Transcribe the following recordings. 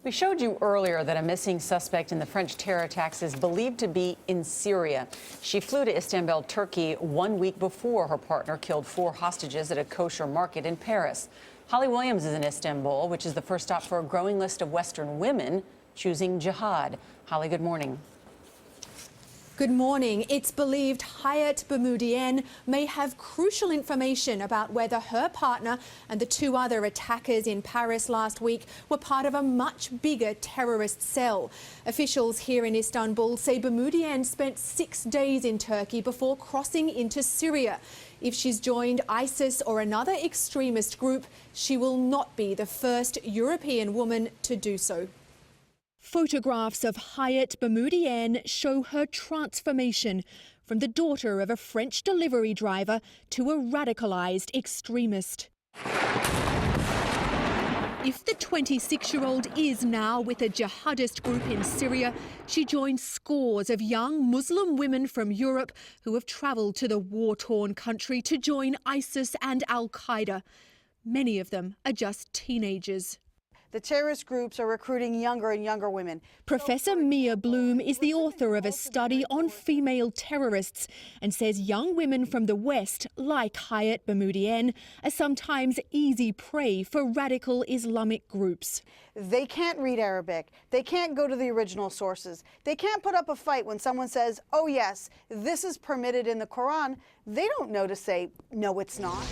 We showed you earlier that a missing suspect in the French terror attacks is believed to be in Syria. She flew to Istanbul, Turkey 1 week before her partner killed 4 hostages at a kosher market in Paris. Holly Williams is in Istanbul, which is the first stop for a growing list of Western women choosing jihad. Holly, good morning. Good morning. It's believed Hayat Boumeddiene may have crucial information about whether her partner and the 2 other attackers in Paris last week were part of a much bigger terrorist cell. Officials here in Istanbul say Boumeddiene spent 6 days in Turkey before crossing into Syria. If she's joined ISIS or another extremist group, she will not be the first European woman to do so. Photographs of Hayat Boumeddiene show her transformation from the daughter of a French delivery driver to a radicalised extremist. If the 26-year-old is now with a jihadist group in Syria, she joins scores of young Muslim women from Europe who have travelled to the war-torn country to join ISIS and Al-Qaeda. Many of them are just teenagers. The terrorist groups are recruiting younger and younger women. Professor Mia Bloom is the author of a study on female terrorists and says young women from the West, like Hayat Boumeddiene, are sometimes easy prey for radical Islamic groups. They can't read Arabic. They can't go to the original sources. They can't put up a fight when someone says, oh yes, this is permitted in the Quran. They don't know to say, no, it's not.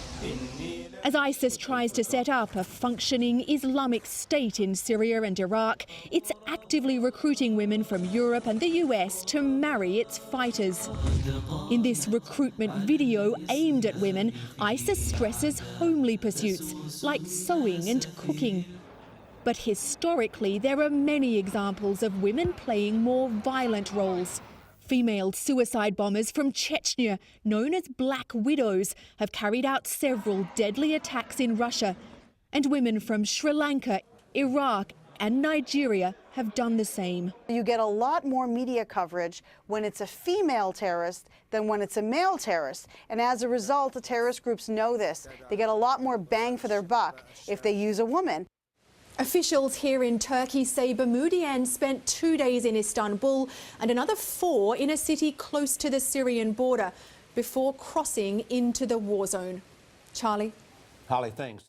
As ISIS tries to set up a functioning Islamic State in Syria and Iraq, it's actively recruiting women from Europe and the US to marry its fighters. In this recruitment video aimed at women, ISIS stresses homely pursuits like sewing and cooking. But historically, there are many examples of women playing more violent roles. Female suicide bombers from Chechnya, known as Black Widows, have carried out several deadly attacks in Russia. And women from Sri Lanka, Iraq and Nigeria have done the same. You get a lot more media coverage when it's a female terrorist than when it's a male terrorist. And as a result, the terrorist groups know this. They get a lot more bang for their buck if they use a woman. Officials here in Turkey say Boumeddiene spent 2 days in Istanbul and another 4 in a city close to the Syrian border before crossing into the war zone. Charlie? Holly, thanks.